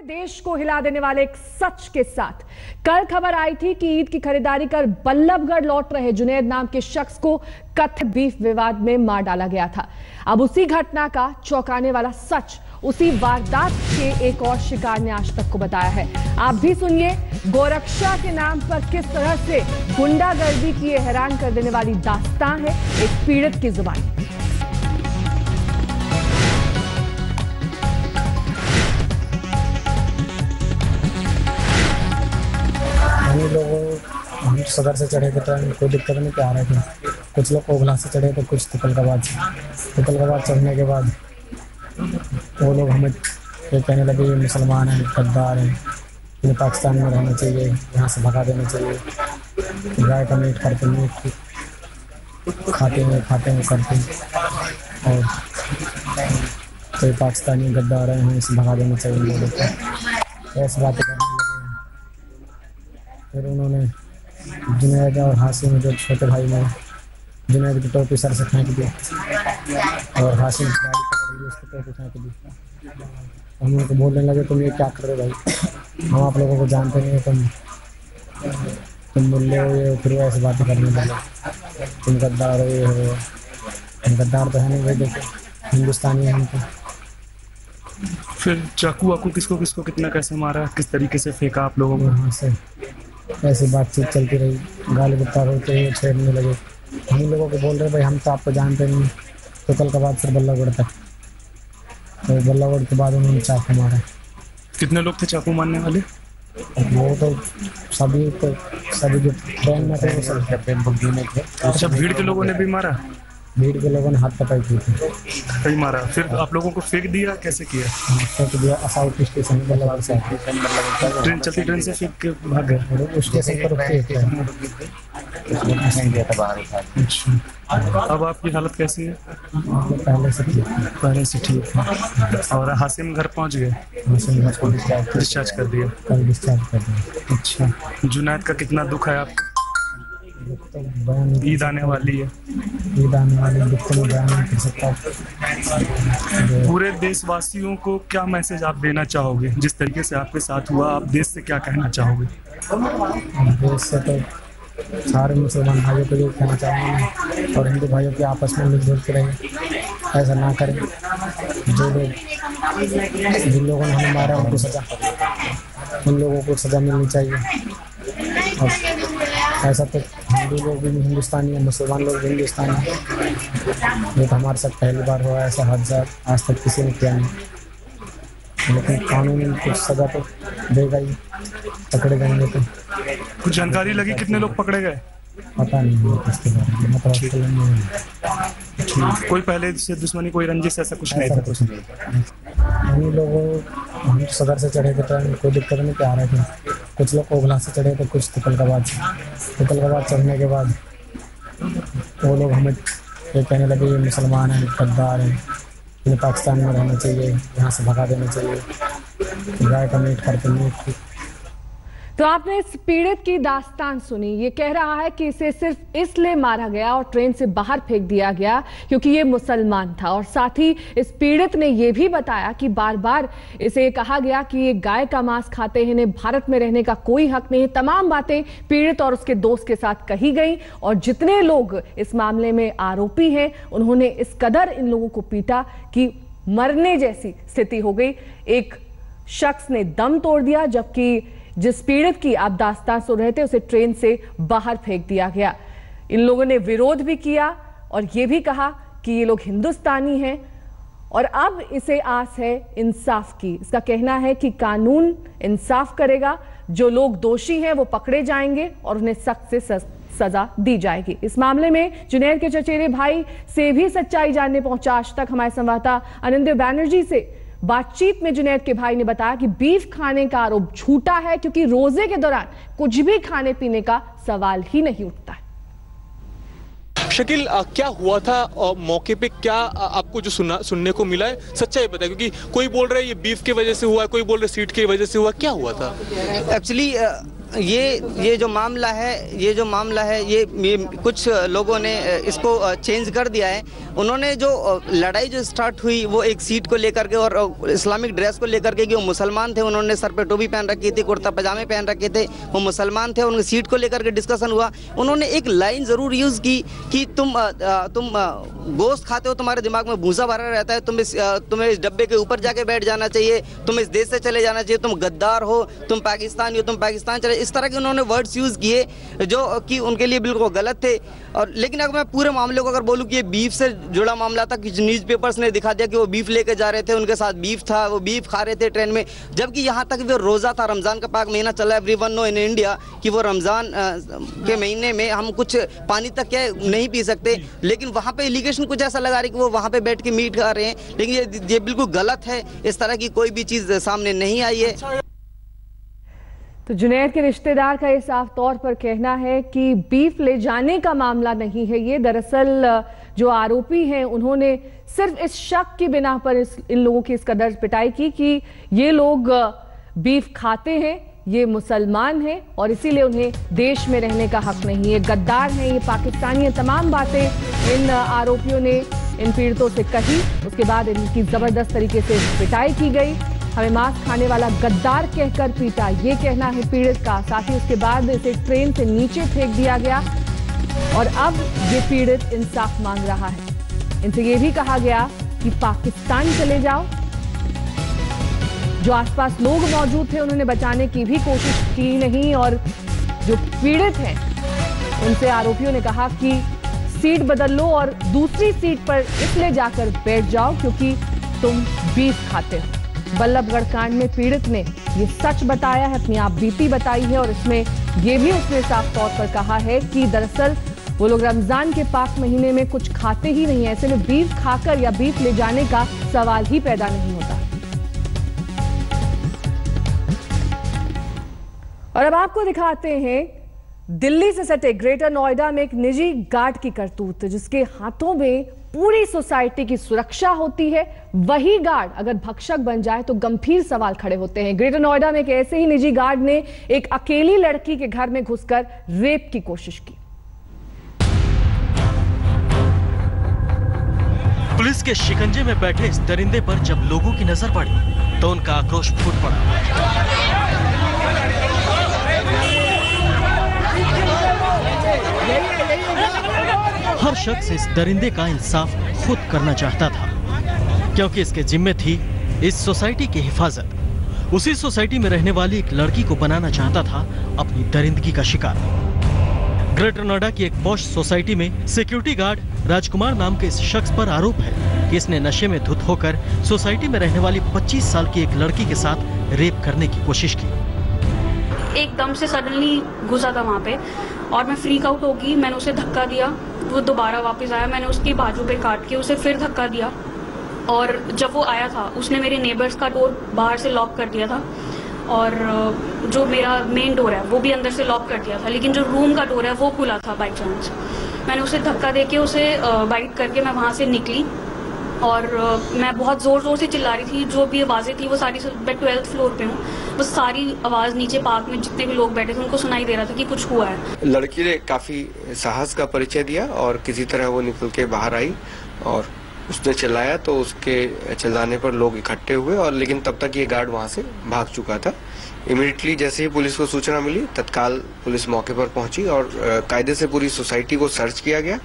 देश को हिला देने वाले एक सच के साथ कल खबर आई थी कि ईद की खरीदारी कर बल्लभगढ़ लौट रहे जुनैद नाम के शख्स को कथित बीफ विवाद में मार डाला गया था। अब उसी घटना का चौंकाने वाला सच उसी वारदात के एक और शिकार ने आज तक को बताया है। आप भी सुनिए गोरक्षा के नाम पर किस तरह से गुंडागर्दी की ये हैरान कर देने वाली दास्तां है एक पीड़ित की जुबानी। हम सदर से चढ़े थे ट्रेन, कोई दिक्कत नहीं, आ रहे थे। कुछ लोग ओखला से चढ़े थे, कुछ तुगलकाबाद से। तुगलकाबाद चढ़ने के बाद वो लोग हमें ये कहने लगे ये मुसलमान हैं, गद्दार हैं, ये पाकिस्तान में रहना चाहिए, यहाँ से भगा देना चाहिए, गाय का मीट खाते हैं करते और कोई पाकिस्तानी गद्दार हैं, हमें इसे भगा देना चाहिए लोगों को, ऐसी बातें करने लगे। फिर उन्होंने जुनैद और हाशिम, जो छोटे भाई में जुनैद की टोपी सर से फेंक दी और हाशिम की गाड़ी पकड़ ली, उसकी टोपी फेंक दी। हम उनको बोलने लगे तुम ये क्या कर रहे हो भाई, हम आप लोगों को जानते नहीं है, तुम मुल्ले हो, ये फिर ऐसी बातें करने लगे, तुम गद्दार हो, ये हो। हम गद्दार तो है नहीं भाई, देखो हिंदुस्तानी है हम तो। फिर चाकू वाकू किसको किसको कितना कैसे मारा, किस तरीके से फेंका आप लोगों को? वहाँ से ऐसी बातचीत चलती रही, गाली गप्पा होते हुए छेड़ने लगे। हम लोगों को बोल रहे भाई हम तो आपको जानते नहीं। तो कल के बाद फिर बल्लभगढ़ तक, तो बल्लभगढ़ के बाद उन्होंने चाकू मारा। कितने लोग थे चाकू मारने वाले? वो तो सभी जो ट्रेन में थे वो सब बुग्गी में थे। अच्छा, भीड़ के लोगों ने भी मारा? भीड़ के लोगों ने हाथ पकड़ की थी, कहीं मारा। फिर आप लोगों को फेंक दिया, कैसे किया? फेंक दिया असाउट स्टेशन बल्लभगढ़ से। ट्रेन चलती, ट्रेन से फेंक के भाग गए? उस स्टेशन पर अब आपकी हालत कैसी है? पहले से ठीक है। और हाशिम घर पहुंच गए? डिस्चार्ज कर दिया? कल डिस्चार्ज कर दिया। अच्छा, जुनैद का कितना दुख है आपको? ईद आने वाली है, ईद आने वाली, दुख को मैं बयान नहीं कर सकता। पूरे देशवासियों को क्या मैसेज आप देना चाहोगे? जिस तरीके से आपके साथ हुआ, आप देश से क्या कहना चाहोगे? देश से तो सारे मुसलमान भाइयों को ये कहना चाहूँगा और हिंदू भाइयों के आपस में मिलजुल के रहें, ऐसा ना करें। जो लोग जिन लोगों ने हमें मारा उनको सजा, उन लोगों को सजा मिलनी चाहिए। और ऐसा तो हिंदू लोग भी हिंदुस्तानी है, मुसलमान लोग भी हिंदुस्तानी हैं। ये तो हमारे साथ पहली बार हुआ, ऐसा हादसा आज तक किसी ने किया नहीं। लेकिन कानून कुछ सजा तो देगा ही, पकड़े जाएंगे तो। कुछ जानकारी लगी कितने लोग पकड़े गए? पता नहीं इसके बारे में, कोई पहले से दुश्मनी, कोई रंजिश, ऐसा कुछ नहीं था? कुछ नहीं। हम सदर से चढ़े थे ट्रेन, कोई दिक्कत नहीं, आ रहे थे। कुछ लोग ओखला से चढ़े थे, कुछ तुगलकाबाद से। तुगलकाबाद चढ़ने के बाद वो लोग हमें ये कहने लगे ये मुसलमान हैं, गद्दार हैं, इन्हें पाकिस्तान में रहना चाहिए, यहाँ से भगा देना चाहिए, गाय का मीट खाते हैं। तो आपने इस पीड़ित की दास्तान सुनी। ये कह रहा है कि इसे सिर्फ इसलिए मारा गया और ट्रेन से बाहर फेंक दिया गया क्योंकि ये मुसलमान था। और साथ ही इस पीड़ित ने यह भी बताया कि बार बार इसे कहा गया कि ये गाय का मांस खाते हैं, इन्हें भारत में रहने का कोई हक नहीं है। तमाम बातें पीड़ित और उसके दोस्त के साथ कही गई और जितने लोग इस मामले में आरोपी हैं उन्होंने इस कदर इन लोगों को पीटा कि मरने जैसी स्थिति हो गई। एक शख्स ने दम तोड़ दिया, जबकि जिस पीड़ित की आप दास्तान सुन रहे थे उसे ट्रेन से बाहर फेंक दिया गया। इन लोगों ने विरोध भी किया और ये भी कहा कि ये लोग हिंदुस्तानी हैं और अब इसे आस है इंसाफ की। इसका कहना है कि कानून इंसाफ करेगा, जो लोग दोषी हैं वो पकड़े जाएंगे और उन्हें सख्त से सजा दी जाएगी। इस मामले में जुनैद के चचेरे भाई से भी सच्चाई जानने पहुंचा आज तक हमारे संवाददाता अनिंद्य बैनर्जी। से बातचीत में जुनैद के भाई ने बताया कि बीफ खाने का आरोप झूठा है क्योंकि रोजे के दौरान कुछ भी खाने पीने का सवाल ही नहीं उठता है। शकील, क्या हुआ था और मौके पे क्या आपको जो सुनने को मिला है, सच्चाई बताए? क्योंकि कोई बोल रहा है ये बीफ की वजह से हुआ है, कोई बोल रहा है सीट की वजह से हुआ, क्या हुआ था? एक्चुअली ये जो मामला है ये कुछ लोगों ने इसको चेंज कर दिया है। उन्होंने जो लड़ाई जो स्टार्ट हुई वो एक सीट को लेकर के और इस्लामिक ड्रेस को लेकर के, कि वो मुसलमान थे, उन्होंने सर पे टोपी पहन रखी थी, कुर्ता पजामे पहन रखे थे, वो मुसलमान थे, उनकी सीट को लेकर के डिस्कशन हुआ। उन्होंने एक लाइन ज़रूर यूज़ की कि तुम गोश्त खाते हो, तुम्हारे दिमाग में भूसा भरा रहता है, तुम्हें इस डब्बे के ऊपर जाके बैठ जाना चाहिए, तुम इस देश से चले जाना चाहिए, तुम गद्दार हो, तुम पाकिस्तानी हो, तुम पाकिस्तान चले। इस तरह के उन्होंने वर्ड्स यूज़ किए जो कि उनके लिए बिल्कुल गलत थे। और लेकिन अगर मैं पूरे मामले को अगर बोलूँ कि ये बीफ से जुड़ा मामला था, कि न्यूज़पेपर्स ने दिखा दिया कि वो बीफ लेके जा रहे थे, उनके साथ बीफ था, वो बीफ खा रहे थे ट्रेन में, जबकि यहाँ तक वो रोज़ा था, रमज़ान का पाक महीना चला। एवरीवन नो इन इंडिया कि वो रमज़ान के महीने में हम कुछ पानी तक क्या नहीं पी सकते, लेकिन वहाँ पे एलिगेशन कुछ ऐसा लगा रही कि वो वहाँ पे बैठ के मीट खा रहे हैं, लेकिन ये बिल्कुल गलत है। इस तरह की कोई भी चीज़ सामने नहीं आई है। तो जुनैद के रिश्तेदार का ये साफ तौर पर कहना है कि बीफ ले जाने का मामला नहीं है ये, दरअसल जो आरोपी हैं उन्होंने सिर्फ इस शक की बिना पर इन लोगों की इस कदर पिटाई की कि ये लोग बीफ खाते हैं, ये मुसलमान हैं और इसीलिए उन्हें देश में रहने का हक नहीं है, गद्दार हैं, ये पाकिस्तानी हैं। तमाम बातें इन आरोपियों ने इन पीड़ितों से कही। उसके बाद इनकी जबरदस्त तरीके से पिटाई की गई। हमें मांस खाने वाला गद्दार कहकर पीटा, ये कहना है पीड़ित का। साथ ही उसके बाद इसे ट्रेन से नीचे फेंक दिया गया और अब ये पीड़ित इंसाफ मांग रहा है। इनसे ये भी कहा गया कि पाकिस्तान चले जाओ। जो आसपास लोग मौजूद थे उन्होंने बचाने की भी कोशिश की नहीं और जो पीड़ित हैं उनसे आरोपियों ने कहा कि सीट बदल लो और दूसरी सीट पर इसलिए जाकर बैठ जाओ क्योंकि तुम बीफ खाते हो। बल्लभगढ़ कांड में पीड़ित ने ये सच बताया है, अपनी आप बीती बताई है और इसमें ये भी उसने साफ तौर पर कहा है कि दरअसल वो लोग रमजान के पाक महीने में कुछ खाते ही नहीं है, ऐसे में बीफ खाकर या बीफ ले जाने का सवाल ही पैदा नहीं होता। और अब आपको दिखाते हैं दिल्ली से सटे ग्रेटर नोएडा में एक निजी गार्ड की करतूत, जिसके हाथों में पूरी सोसाइटी की सुरक्षा होती है। वही गार्ड अगर भक्षक बन जाए तो गंभीर सवाल खड़े होते हैं। ग्रेटर नोएडा में एक ऐसे ही निजी गार्ड ने एक अकेली लड़की के घर में घुसकर रेप की कोशिश की। पुलिस के शिकंजे में बैठे इस दरिंदे पर जब लोगों की नजर पड़ी तो उनका आक्रोश फूट पड़ा। हर शख्स इस दरिंदे का इंसाफ खुद करना चाहता था क्योंकि इसके जिम्मे थी इस सोसाइटी की हिफाजत। उसी सोसाइटी में रहने वाली एक लड़की को बनाना चाहता था अपनी दरिंदगी का शिकार। ग्रेटर नोएडा की एक पॉश सोसाइटी में सिक्योरिटी गार्ड राजकुमार नाम के इस शख्स पर आरोप है कि इसने नशे में धुत होकर सोसाइटी में रहने वाली 25 साल की एक लड़की के साथ रेप करने की कोशिश की। एकदम से सडनली घुसा था वहाँ पे और मैं फ्रीक आउट होगी। मैंने उसे धक्का दिया, वो दोबारा वापस आया, मैंने उसकी बाजू पे काट के उसे फिर धक्का दिया और जब वो आया था उसने मेरे नेबर्स का डोर बाहर से लॉक कर दिया था और जो मेरा मेन डोर है वो भी अंदर से लॉक कर दिया था, लेकिन जो रूम का डोर है वो खुला था बाई चांस। मैंने उसे धक्का दे के उसे बाइट करके मैं वहाँ से निकली और मैं बहुत ज़ोर ज़ोर से चिल्ला रही थी। जो भी आवाज़ें थी वो सारी, मैं 12th फ्लोर पे हूँ, वो सारी आवाज़ नीचे पार्क में जितने भी लोग बैठे थे उनको सुनाई दे रहा था कि कुछ हुआ है। लड़की ने काफ़ी साहस का परिचय दिया और किसी तरह वो निकल के बाहर आई और उसने चिल्लाया तो उसके चिल्लाने पर लोग इकट्ठे हुए और लेकिन तब तक ये गार्ड वहाँ से भाग चुका था। इमीडिएटली जैसे ही पुलिस को सूचना मिली तत्काल पुलिस मौके पर पहुंची और कायदे से पूरी सोसाइटी को सर्च किया गया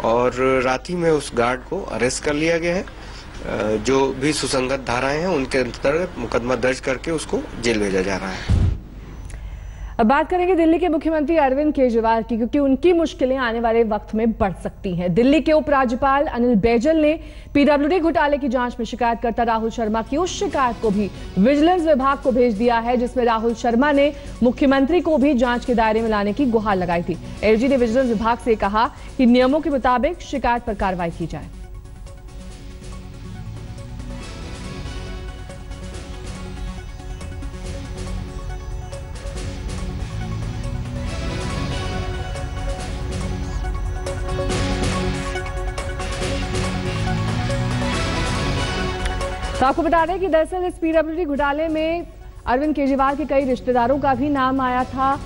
और रात ही में उस गार्ड को अरेस्ट कर लिया गया है। जो भी सुसंगत धाराएं हैं उनके अंतर्गत मुकदमा दर्ज करके उसको जेल भेजा जा रहा है। अब बात करेंगे दिल्ली के मुख्यमंत्री अरविंद केजरीवाल की, क्योंकि उनकी मुश्किलें आने वाले वक्त में बढ़ सकती हैं। दिल्ली के उपराज्यपाल अनिल बैजल ने पीडब्ल्यूडी घोटाले की जांच में शिकायतकर्ता राहुल शर्मा की उस शिकायत को भी विजिलेंस विभाग को भेज दिया है जिसमें राहुल शर्मा ने मुख्यमंत्री को भी जांच के दायरे में लाने की गुहार लगाई थी। एलजी ने विजिलेंस विभाग से कहा कि नियमों के मुताबिक शिकायत पर कार्रवाई की जाए। तो आपको बता दें कि दरअसल इस पीडब्ल्यूडी घोटाले में अरविंद केजरीवाल के कई रिश्तेदारों का भी नाम आया था।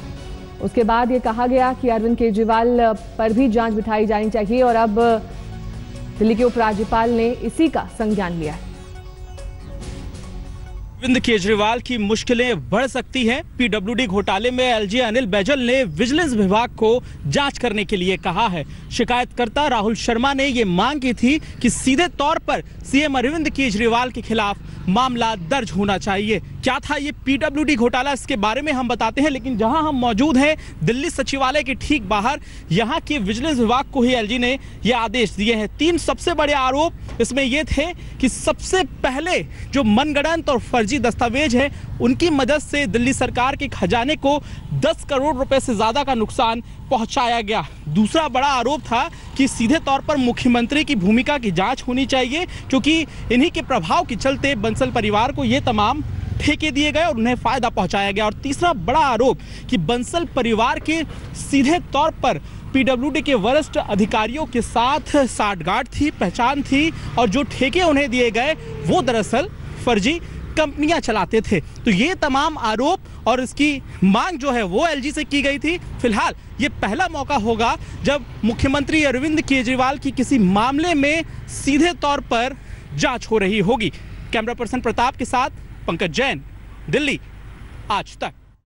उसके बाद ये कहा गया कि अरविंद केजरीवाल पर भी जांच बिठाई जानी चाहिए और अब दिल्ली के उपराज्यपाल ने इसी का संज्ञान लिया है। अरविंद केजरीवाल की मुश्किलें बढ़ सकती हैं। पीडब्ल्यूडी घोटाले में एलजी अनिल बैजल ने विजिलेंस विभाग को जांच करने के लिए कहा है। शिकायतकर्ता राहुल शर्मा ने ये मांग की थी कि सीधे तौर पर सीएम अरविंद केजरीवाल के खिलाफ मामला दर्ज होना चाहिए। क्या था ये पीडब्ल्यूडी घोटाला, इसके बारे में हम बताते हैं। लेकिन जहां हम मौजूद हैं दिल्ली सचिवालय के ठीक बाहर, यहां के विजिलेंस विभाग को ही एलजी ने ये आदेश दिए हैं। 3 सबसे बड़े आरोप इसमें ये थे कि सबसे पहले जो मनगढ़ंत और फर्जी दस्तावेज है उनकी मदद से दिल्ली सरकार के खजाने को 10 करोड़ रुपए से ज्यादा का नुकसान पहुंचाया गया। दूसरा बड़ा आरोप था कि सीधे तौर पर मुख्यमंत्री की भूमिका की जांच होनी चाहिए, क्योंकि इन्हीं के प्रभाव के चलते बंसल परिवार को ये तमाम ठेके दिए गए और उन्हें फायदा पहुंचाया गया। और तीसरा बड़ा आरोप कि बंसल परिवार के सीधे तौर पर पीडब्ल्यूडी के वरिष्ठ अधिकारियों के साथ साठगांठ थी, पहचान थी और जो ठेके उन्हें दिए गए वो दरअसल फर्जी कंपनियां चलाते थे। तो ये तमाम आरोप और इसकी मांग जो है वो एलजी से की गई थी। फिलहाल ये पहला मौका होगा जब मुख्यमंत्री अरविंद केजरीवाल की किसी मामले में सीधे तौर पर जांच हो रही होगी। कैमरा पर्सन प्रताप के साथ पंकज जैन, दिल्ली आज तक।